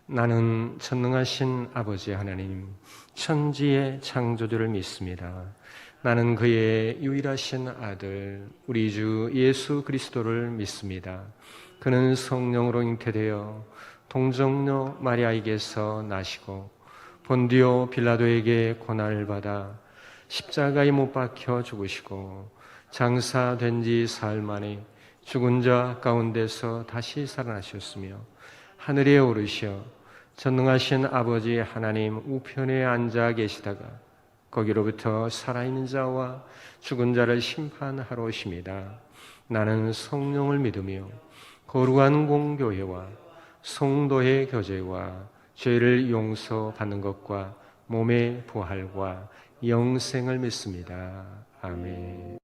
나는 전능하신 아버지 하나님, 천지의 창조주를 믿습니다. 나는 그의 유일하신 아들, 우리 주 예수 그리스도를 믿습니다. 그는 성령으로 잉태되어 동정녀 마리아에게서 나시고 본디오 빌라도에게 고난을 받아 십자가에 못 박혀 죽으시고 장사된 지 사흘 만에 죽은 자 가운데서 다시 살아나셨으며 하늘에 오르셔 전능하신 아버지 하나님 우편에 앉아 계시다가 거기로부터 살아있는 자와 죽은 자를 심판하러 오십니다. 나는 성령을 믿으며 거룩한 공교회와 성도의 교제와 죄를 용서받는 것과 몸의 부활과 영생을 믿습니다. 아멘.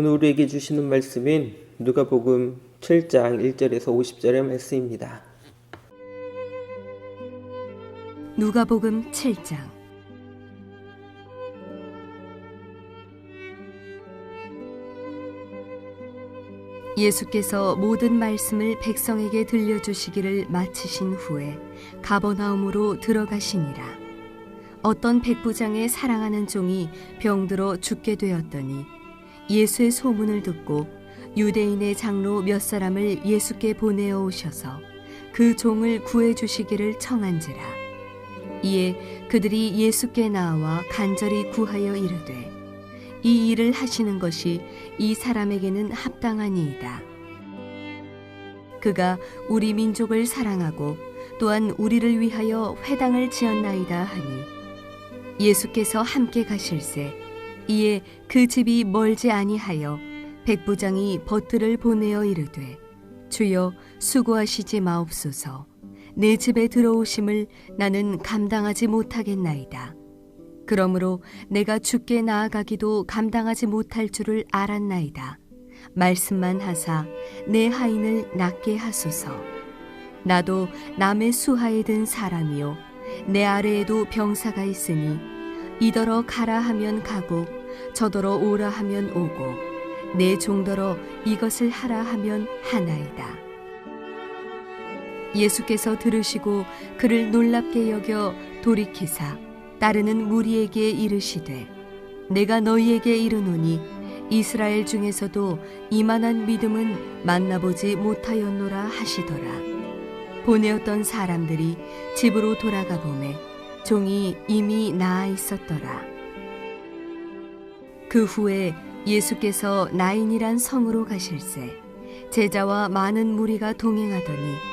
오늘 우리에게 주시는 말씀인 누가복음 7장 1절에서 50절의 말씀입니다. 누가복음 7장. 예수께서 모든 말씀을 백성에게 들려주시기를 마치신 후에 가버나움으로 들어가시니라. 어떤 백부장의 사랑하는 종이 병들어 죽게 되었더니 예수의 소문을 듣고 유대인의 장로 몇 사람을 예수께 보내어 오셔서 그 종을 구해 주시기를 청한지라. 이에 그들이 예수께 나와 간절히 구하여 이르되 이 일을 하시는 것이 이 사람에게는 합당하니이다. 그가 우리 민족을 사랑하고 또한 우리를 위하여 회당을 지었나이다 하니 예수께서 함께 가실새 이에 그 집이 멀지 아니하여 백부장이 벗들을 보내어 이르되 주여 수고하시지 마옵소서. 내 집에 들어오심을 나는 감당하지 못하겠나이다. 그러므로 내가 주께 나아가기도 감당하지 못할 줄을 알았나이다. 말씀만 하사 내 하인을 낫게 하소서. 나도 남의 수하에 든 사람이요 내 아래에도 병사가 있으니 이더러 가라 하면 가고 저더러 오라 하면 오고 내 종더러 이것을 하라 하면 하나이다. 예수께서 들으시고 그를 놀랍게 여겨 돌이키사 따르는 무리에게 이르시되 내가 너희에게 이르노니 이스라엘 중에서도 이만한 믿음은 만나보지 못하였노라 하시더라. 보내었던 사람들이 집으로 돌아가 보매 종이 이미 나아 있었더라. 그 후에 예수께서 나인이란 성으로 가실새 제자와 많은 무리가 동행하더니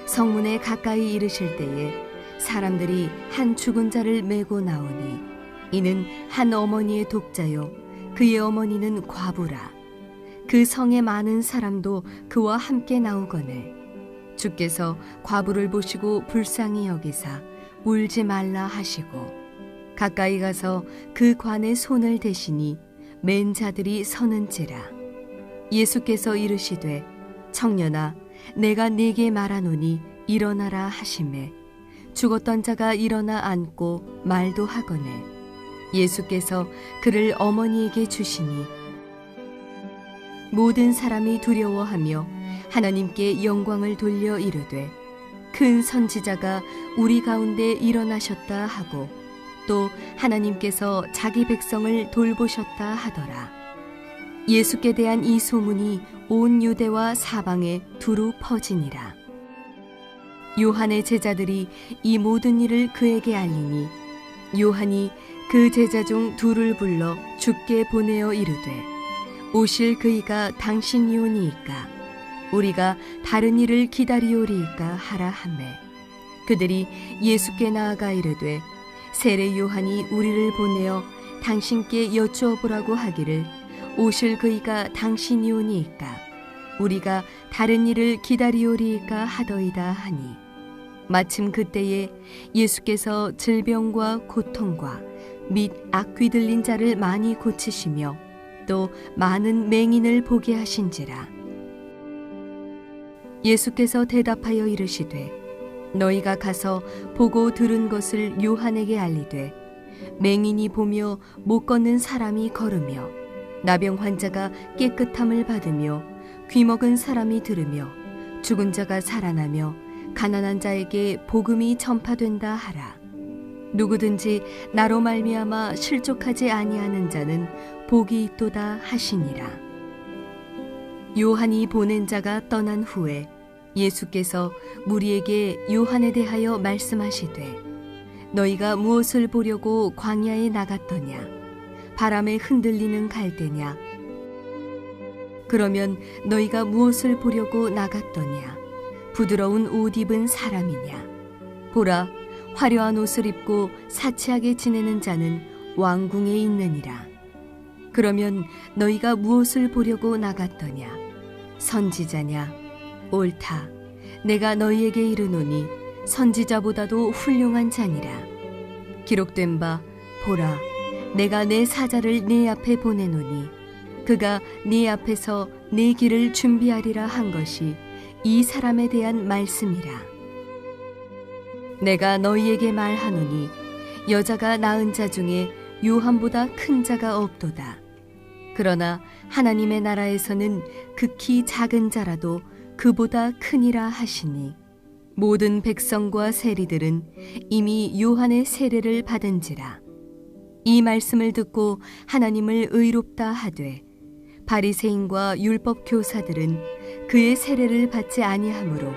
성문에 가까이 이르실 때에 사람들이 한 죽은 자를 메고 나오니 이는 한 어머니의 독자요 그의 어머니는 과부라. 그 성에 많은 사람도 그와 함께 나오거늘 주께서 과부를 보시고 불쌍히 여기사 울지 말라 하시고 가까이 가서 그 관에 손을 대시니 맨 자들이 서는지라. 예수께서 이르시되 청년아 내가 네게 말하노니 일어나라 하시매 죽었던 자가 일어나 앉고 말도 하거늘 예수께서 그를 어머니에게 주시니 모든 사람이 두려워하며 하나님께 영광을 돌려 이르되 큰 선지자가 우리 가운데 일어나셨다 하고 또 하나님께서 자기 백성을 돌보셨다 하더라. 예수께 대한 이 소문이 온 유대와 사방에 두루 퍼지니라. 요한의 제자들이 이 모든 일을 그에게 알리니 요한이 그 제자 중 둘을 불러 주께 보내어 이르되 오실 그이가 당신이오니이까 우리가 다른 일을 기다리오리이까 하라 하매 그들이 예수께 나아가 이르되 세례 요한이 우리를 보내어 당신께 여쭈어보라고 하기를 오실 그이가 당신이오니이까 우리가 다른 일을 기다리오리이까 하더이다 하니 마침 그때에 예수께서 질병과 고통과 및 악귀 들린 자를 많이 고치시며 또 많은 맹인을 보게 하신지라. 예수께서 대답하여 이르시되 너희가 가서 보고 들은 것을 요한에게 알리되 맹인이 보며 못 걷는 사람이 걸으며 나병 환자가 깨끗함을 받으며 귀먹은 사람이 들으며 죽은 자가 살아나며 가난한 자에게 복음이 전파된다 하라. 누구든지 나로 말미암아 실족하지 아니하는 자는 복이 있도다 하시니라. 요한이 보낸 자가 떠난 후에 예수께서 무리에게 요한에 대하여 말씀하시되 너희가 무엇을 보려고 광야에 나갔더냐? 바람에 흔들리는 갈대냐? 그러면 너희가 무엇을 보려고 나갔더냐? 부드러운 옷 입은 사람이냐? 보라, 화려한 옷을 입고 사치하게 지내는 자는 왕궁에 있느니라. 그러면 너희가 무엇을 보려고 나갔더냐? 선지자냐? 옳다. 내가 너희에게 이르노니 선지자보다도 훌륭한 자니라. 기록된 바 보라, 내가 내 사자를 네 앞에 보내노니 그가 네 앞에서 네 길을 준비하리라 한 것이 이 사람에 대한 말씀이라. 내가 너희에게 말하노니 여자가 낳은 자 중에 요한보다 큰 자가 없도다. 그러나 하나님의 나라에서는 극히 작은 자라도 그보다 크니라 하시니 모든 백성과 세리들은 이미 요한의 세례를 받은지라. 이 말씀을 듣고 하나님을 의롭다 하되 바리새인과 율법 교사들은 그의 세례를 받지 아니하므로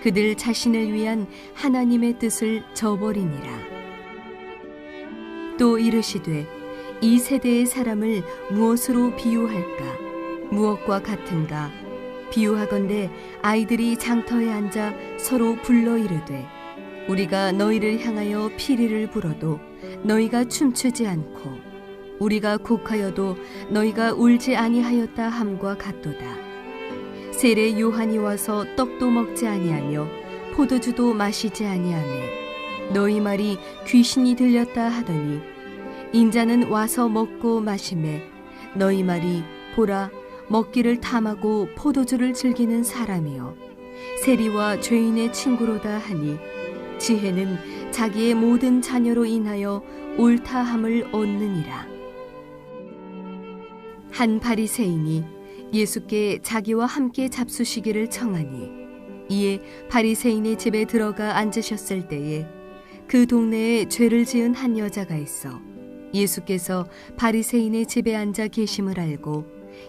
그들 자신을 위한 하나님의 뜻을 저버리니라. 또 이르시되 이 세대의 사람을 무엇으로 비유할까? 무엇과 같은가? 비유하건대 아이들이 장터에 앉아 서로 불러 이르되 우리가 너희를 향하여 피리를 불어도 너희가 춤추지 않고 우리가 곡하여도 너희가 울지 아니하였다 함과 같도다. 세례 요한이 와서 떡도 먹지 아니하며 포도주도 마시지 아니하매 너희 말이 귀신이 들렸다 하더니 인자는 와서 먹고 마시매 너희 말이 보라 먹기를 탐하고 포도주를 즐기는 사람이요 세리와 죄인의 친구로다 하니 지혜는 자기의 모든 자녀로 인하여 옳다함을 얻느니라. 한 바리새인이 예수께 자기와 함께 잡수시기를 청하니 이에 바리새인의 집에 들어가 앉으셨을 때에 그 동네에 죄를 지은 한 여자가 있어 예수께서 바리새인의 집에 앉아 계심을 알고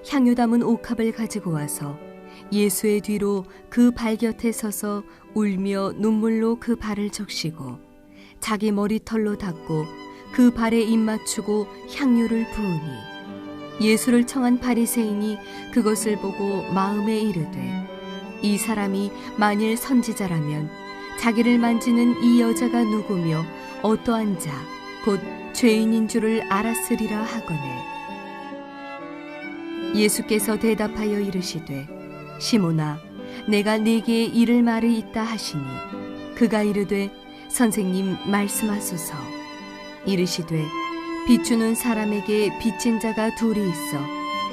향유 담은 옥합을 가지고 와서 예수의 뒤로 그 발 곁에 서서 울며 눈물로 그 발을 적시고 자기 머리털로 닦고 그 발에 입 맞추고 향유를 부으니 예수를 청한 바리새인이 그것을 보고 마음에 이르되 이 사람이 만일 선지자라면 자기를 만지는 이 여자가 누구며 어떠한 자 곧 죄인인 줄을 알았으리라 하거늘. 예수께서 대답하여 이르시되 시몬아 내가 네게 이를 말이 있다 하시니 그가 이르되 선생님 말씀하소서. 이르시되 빚주는 사람에게 빚진 자가 둘이 있어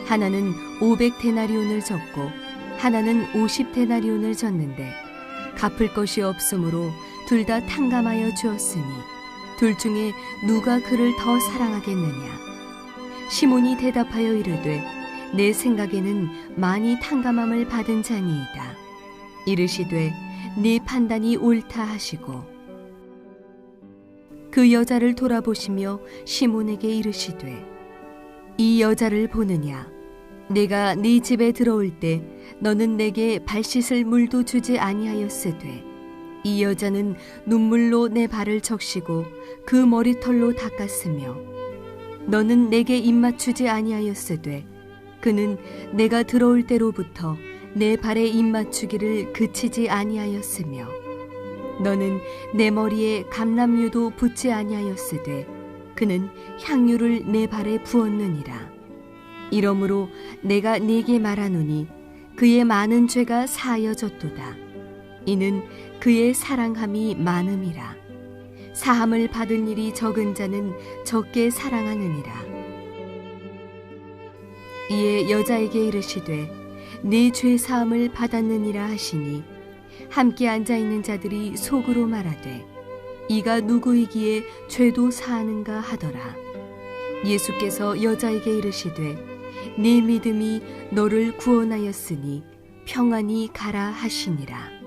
하나는 500데나리온을 졌고 하나는 50데나리온을 졌는데 갚을 것이 없으므로 둘 다 탕감하여 주었으니 둘 중에 누가 그를 더 사랑하겠느냐. 시몬이 대답하여 이르되 내 생각에는 많이 탕감함을 받은 자니이다. 이르시되 네 판단이 옳다 하시고 그 여자를 돌아보시며 시몬에게 이르시되 이 여자를 보느냐. 내가 네 집에 들어올 때 너는 내게 발 씻을 물도 주지 아니하였으되 이 여자는 눈물로 내 발을 적시고 그 머리털로 닦았으며 너는 내게 입 맞추지 아니하였으되 그는 내가 들어올 때로부터 내 발에 입 맞추기를 그치지 아니하였으며 너는 내 머리에 감람유도 붓지 아니하였으되 그는 향유를 내 발에 부었느니라. 이러므로 내가 네게 말하노니 그의 많은 죄가 사하여졌도다. 이는 그의 사랑함이 많음이라. 사함을 받은 일이 적은 자는 적게 사랑하느니라. 이에 여자에게 이르시되 네 죄 사함을 받았느니라 하시니 함께 앉아있는 자들이 속으로 말하되 이가 누구이기에 죄도 사하는가 하더라. 예수께서 여자에게 이르시되 네 믿음이 너를 구원하였으니 평안히 가라 하시니라.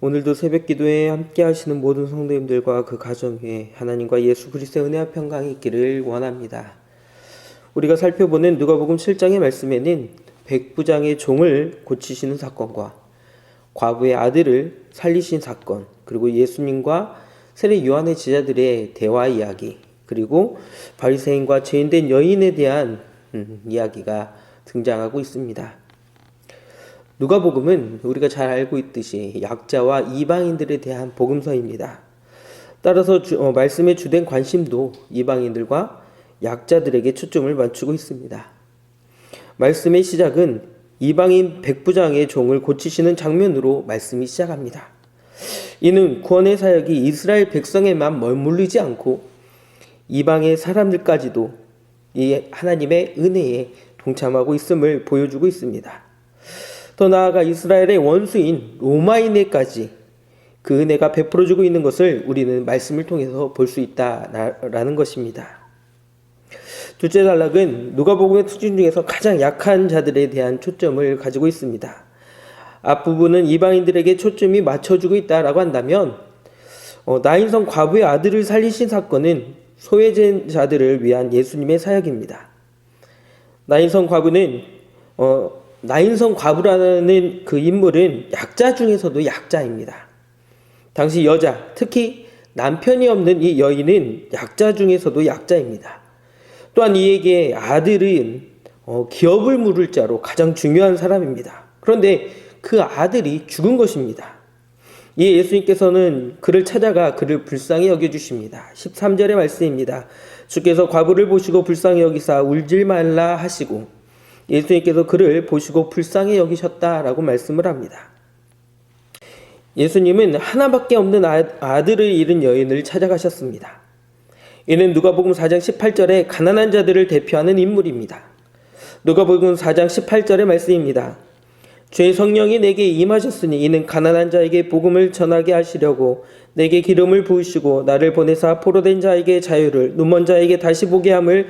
오늘도 새벽 기도에 함께 하시는 모든 성도님들과 그 가정에 하나님과 예수 그리스도의 은혜와 평강이 있기를 원합니다. 우리가 살펴보는 누가복음 7장의 말씀에는 백부장의 종을 고치시는 사건과 과부의 아들을 살리신 사건, 그리고 예수님과 세례 요한의 제자들의 대화 이야기, 그리고 바리새인과 죄인된 여인에 대한 이야기가 등장하고 있습니다. 누가복음은 우리가 잘 알고 있듯이 약자와 이방인들에 대한 복음서입니다. 따라서 말씀의 주된 관심도 이방인들과 약자들에게 초점을 맞추고 있습니다. 말씀의 시작은 이방인 백부장의 종을 고치시는 장면으로 말씀이 시작합니다. 이는 구원의 사역이 이스라엘 백성에만 머물리지 않고 이방의 사람들까지도 이 하나님의 은혜에 동참하고 있음을 보여주고 있습니다. 더 나아가 이스라엘의 원수인 로마인에까지 그 은혜가 베풀어주고 있는 것을 우리는 말씀을 통해서 볼 수 있다라는 것입니다. 둘째 단락은 누가복음의 특징 중에서 가장 약한 자들에 대한 초점을 가지고 있습니다. 앞부분은 이방인들에게 초점이 맞춰주고 있다라고 한다면 나인성 과부의 아들을 살리신 사건은 소외된 자들을 위한 예수님의 사역입니다. 나인성 과부라는 그 인물은 약자 중에서도 약자입니다. 당시 여자, 특히 남편이 없는 이 여인은 약자 중에서도 약자입니다. 또한 이에게 아들은 기업을 물을 자로 가장 중요한 사람입니다. 그런데 그 아들이 죽은 것입니다. 이에 예수님께서는 그를 찾아가 그를 불쌍히 여겨주십니다. 13절의 말씀입니다. 주께서 과부를 보시고 불쌍히 여기사 울지 말라 하시고 예수님께서 그를 보시고 불쌍히 여기셨다라고 말씀을 합니다. 예수님은 하나밖에 없는 아들을 잃은 여인을 찾아가셨습니다. 이는 누가복음 4장 18절에 가난한 자들을 대표하는 인물입니다. 누가복음 4장 18절의 말씀입니다. 주의 성령이 내게 임하셨으니 이는 가난한 자에게 복음을 전하게 하시려고 내게 기름을 부으시고 나를 보내사 포로된 자에게 자유를 눈먼 자에게 다시 보게 함을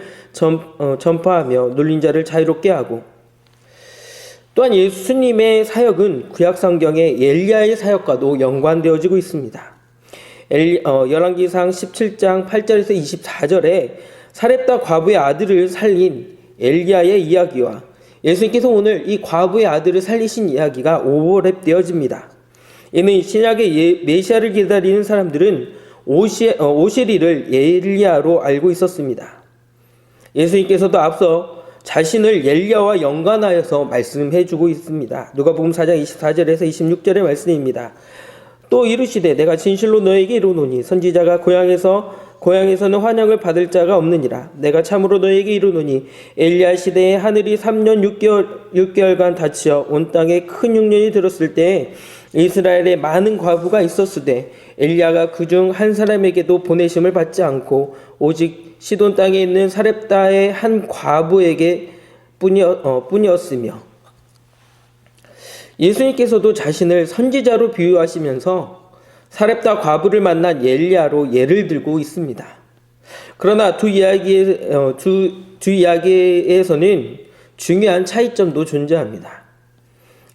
전파하며 눌린 자를 자유롭게 하고 또한 예수님의 사역은 구약성경의 엘리야의 사역과도 연관되어지고 있습니다. 열왕기상 17장 8절에서 24절에 사렙다 과부의 아들을 살린 엘리야의 이야기와 예수님께서 오늘 이 과부의 아들을 살리신 이야기가 오버랩되어집니다. 이는 신약의 메시아를 기다리는 사람들은 오실 엘리야로 알고 있었습니다. 예수님께서도 앞서 자신을 엘리야와 연관하여서 말씀해주고 있습니다. 누가복음 4장 24절에서 26절의 말씀입니다. 또 이르시되 내가 진실로 너에게 이르노니 선지자가 고향에서는 환영을 받을 자가 없느니라. 내가 참으로 너에게 이르노니 엘리야 시대에 하늘이 3년 6개월간 닫히어 온 땅에 큰 흉년이 들었을 때에 이스라엘에 많은 과부가 있었으되 엘리야가 그중 한 사람에게도 보내심을 받지 않고 오직 시돈 땅에 있는 사렙다의 한 과부에게 뿐이었으며 예수님께서도 자신을 선지자로 비유하시면서 사렙다 과부를 만난 엘리야로 예를 들고 있습니다. 그러나 두 이야기에서는 중요한 차이점도 존재합니다.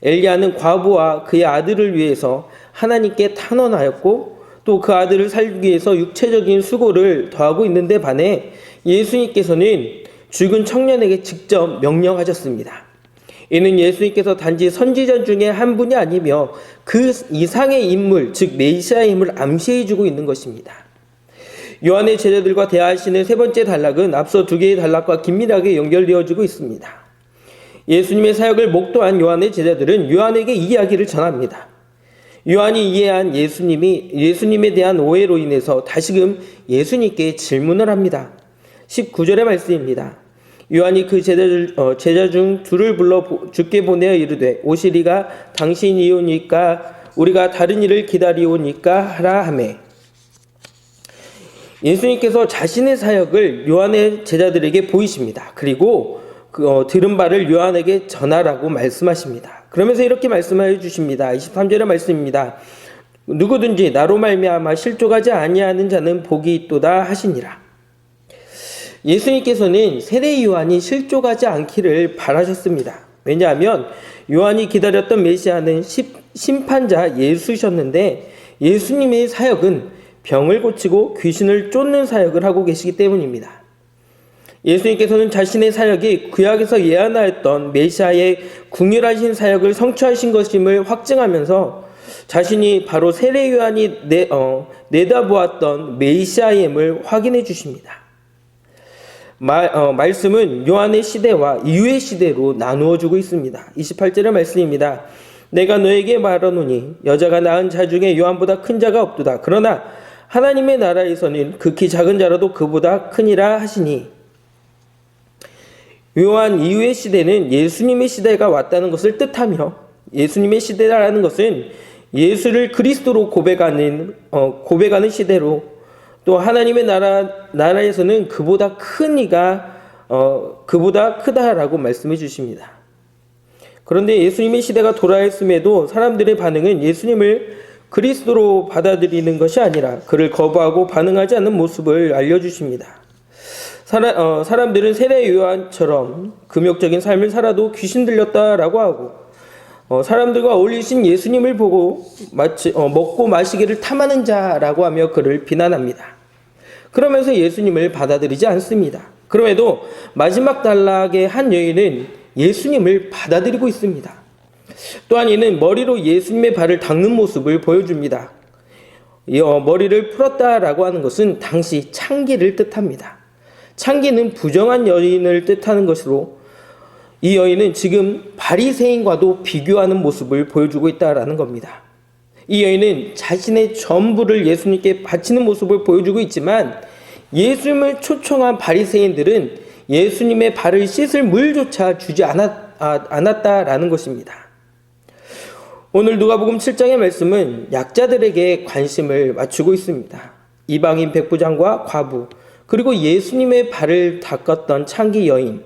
엘리야는 과부와 그의 아들을 위해서 하나님께 탄원하였고 또 그 아들을 살리기 위해서 육체적인 수고를 더하고 있는데 반해 예수님께서는 죽은 청년에게 직접 명령하셨습니다. 이는 예수님께서 단지 선지자 중에 한 분이 아니며 그 이상의 인물, 즉 메시아의 힘을 암시해주고 있는 것입니다. 요한의 제자들과 대화하시는 세 번째 단락은 앞서 두 개의 단락과 긴밀하게 연결되어지고 있습니다. 예수님의 사역을 목도한 요한의 제자들은 요한에게 이 이야기를 전합니다. 요한이 이해한 예수님에 대한 오해로 인해서 다시금 예수님께 질문을 합니다. 19절의 말씀입니다. 요한이 그 제자 중 둘을 불러 주께 보내어 이르되 오시리가 당신이오니까 우리가 다른 일을 기다리오니까 하라 하매 예수님께서 자신의 사역을 요한의 제자들에게 보이십니다. 그리고 들은 바를 요한에게 전하라고 말씀하십니다. 그러면서 이렇게 말씀해 주십니다. 23절의 말씀입니다. 누구든지 나로 말미암아 실족하지 아니하는 자는 복이 있도다 하시니라. 예수님께서는 세례 요한이 실족하지 않기를 바라셨습니다. 왜냐하면 요한이 기다렸던 메시아는 심판자 예수셨는데 예수님의 사역은 병을 고치고 귀신을 쫓는 사역을 하고 계시기 때문입니다. 예수님께서는 자신의 사역이 구약에서 예언하였던 메시아의 궁율하신 사역을 성취하신 것임을 확증하면서 자신이 바로 세례 요한이 내다보았던 메시아임을 확인해 주십니다. 말씀은 요한의 시대와 이후의 시대로 나누어 주고 있습니다. 28절의 말씀입니다. 내가 너에게 말하노니 여자가 낳은 자 중에 요한보다 큰 자가 없도다. 그러나 하나님의 나라에서는 극히 작은 자라도 그보다 크니라 하시니 요한 이후의 시대는 예수님의 시대가 왔다는 것을 뜻하며 예수님의 시대라는 것은 예수를 그리스도로 고백하는 시대로 또 하나님의 나라에서는 그보다 큰 이가 그보다 크다라고 말씀해 주십니다. 그런데 예수님의 시대가 돌아왔음에도 사람들의 반응은 예수님을 그리스도로 받아들이는 것이 아니라 그를 거부하고 반응하지 않는 모습을 알려주십니다. 사람들은 세례 요한처럼 금욕적인 삶을 살아도 귀신 들렸다라고 하고, 사람들과 어울리신 예수님을 보고 마치 먹고 마시기를 탐하는 자라고 하며 그를 비난합니다. 그러면서 예수님을 받아들이지 않습니다. 그럼에도 마지막 단락의 한 여인은 예수님을 받아들이고 있습니다. 또한 이는 머리로 예수님의 발을 닦는 모습을 보여줍니다. 머리를 풀었다라고 하는 것은 당시 창기를 뜻합니다. 창기는 부정한 여인을 뜻하는 것으로 이 여인은 지금 바리새인과도 비교하는 모습을 보여주고 있다라는 겁니다. 이 여인은 자신의 전부를 예수님께 바치는 모습을 보여주고 있지만 예수님을 초청한 바리새인들은 예수님의 발을 씻을 물조차 주지 않았다라는 것입니다. 오늘 누가복음 7장의 말씀은 약자들에게 관심을 맞추고 있습니다. 이방인 백부장과 과부, 그리고 예수님의 발을 닦았던 창기 여인,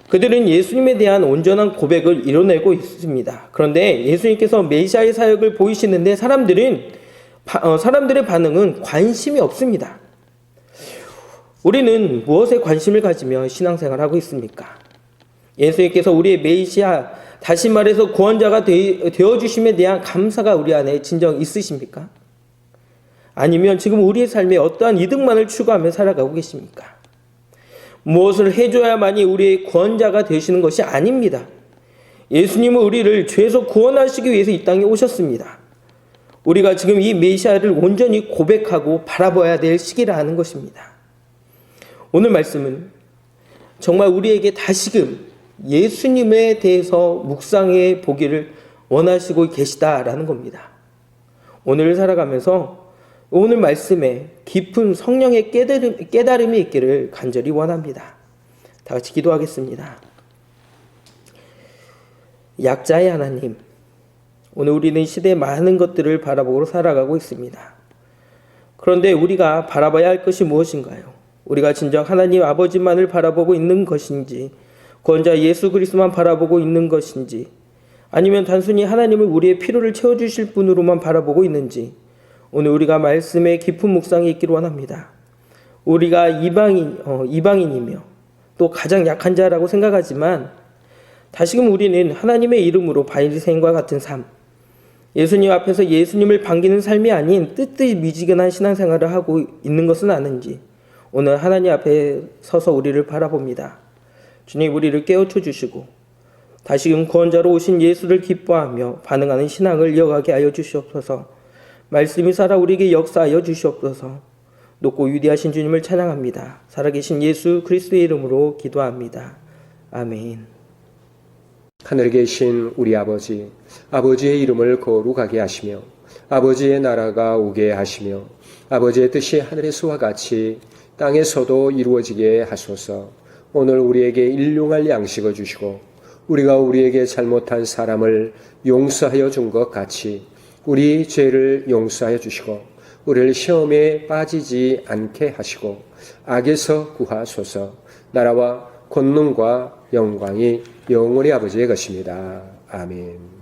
그들은 예수님에 대한 온전한 고백을 이뤄내고 있습니다. 그런데 예수님께서 메시아의 사역을 보이시는데 사람들의 반응은 관심이 없습니다. 우리는 무엇에 관심을 가지며 신앙생활하고 있습니까? 예수님께서 우리의 메시아, 다시 말해서 구원자가 되어주심에 대한 감사가 우리 안에 진정 있으십니까? 아니면 지금 우리의 삶에 어떠한 이득만을 추구하며 살아가고 계십니까? 무엇을 해줘야만이 우리의 구원자가 되시는 것이 아닙니다. 예수님은 우리를 죄에서 구원하시기 위해서 이 땅에 오셨습니다. 우리가 지금 이 메시아를 온전히 고백하고 바라봐야 될 시기라는 것입니다. 오늘 말씀은 정말 우리에게 다시금 예수님에 대해서 묵상해 보기를 원하시고 계시다라는 겁니다. 오늘을 살아가면서 오늘 말씀에 깊은 성령의 깨달음이 있기를 간절히 원합니다. 다 같이 기도하겠습니다. 약자의 하나님, 오늘 우리는 시대의 많은 것들을 바라보고 살아가고 있습니다. 그런데 우리가 바라봐야 할 것이 무엇인가요? 우리가 진정 하나님 아버지만을 바라보고 있는 것인지, 구원자 예수 그리스도만 바라보고 있는 것인지, 아니면 단순히 하나님을 우리의 필요를 채워주실 분으로만 바라보고 있는지, 오늘 우리가 말씀에 깊은 묵상이 있기를 원합니다. 우리가 이방인이며 또 가장 약한 자라고 생각하지만 다시금 우리는 하나님의 이름으로 바리새인과 같은 삶, 예수님 앞에서 예수님을 반기는 삶이 아닌 뜨뜻미지근한 신앙생활을 하고 있는 것은 아는지 오늘 하나님 앞에 서서 우리를 바라봅니다. 주님, 우리를 깨우쳐 주시고 다시금 구원자로 오신 예수를 기뻐하며 반응하는 신앙을 이어가게 하여 주시옵소서. 말씀이 살아 우리에게 역사하여 주시옵소서. 높고 위대하신 주님을 찬양합니다. 살아계신 예수 그리스도의 이름으로 기도합니다. 아멘. 하늘에 계신 우리 아버지, 아버지의 이름을 거룩하게 하시며 아버지의 나라가 오게 하시며 아버지의 뜻이 하늘에서와 같이 땅에서도 이루어지게 하소서. 오늘 우리에게 일용할 양식을 주시고 우리가 우리에게 잘못한 사람을 용서하여 준 것 같이 우리 죄를 용서하여 주시고 우리를 시험에 빠지지 않게 하시고 악에서 구하소서. 나라와 권능과 영광이 영원히 아버지의 것입니다. 아멘.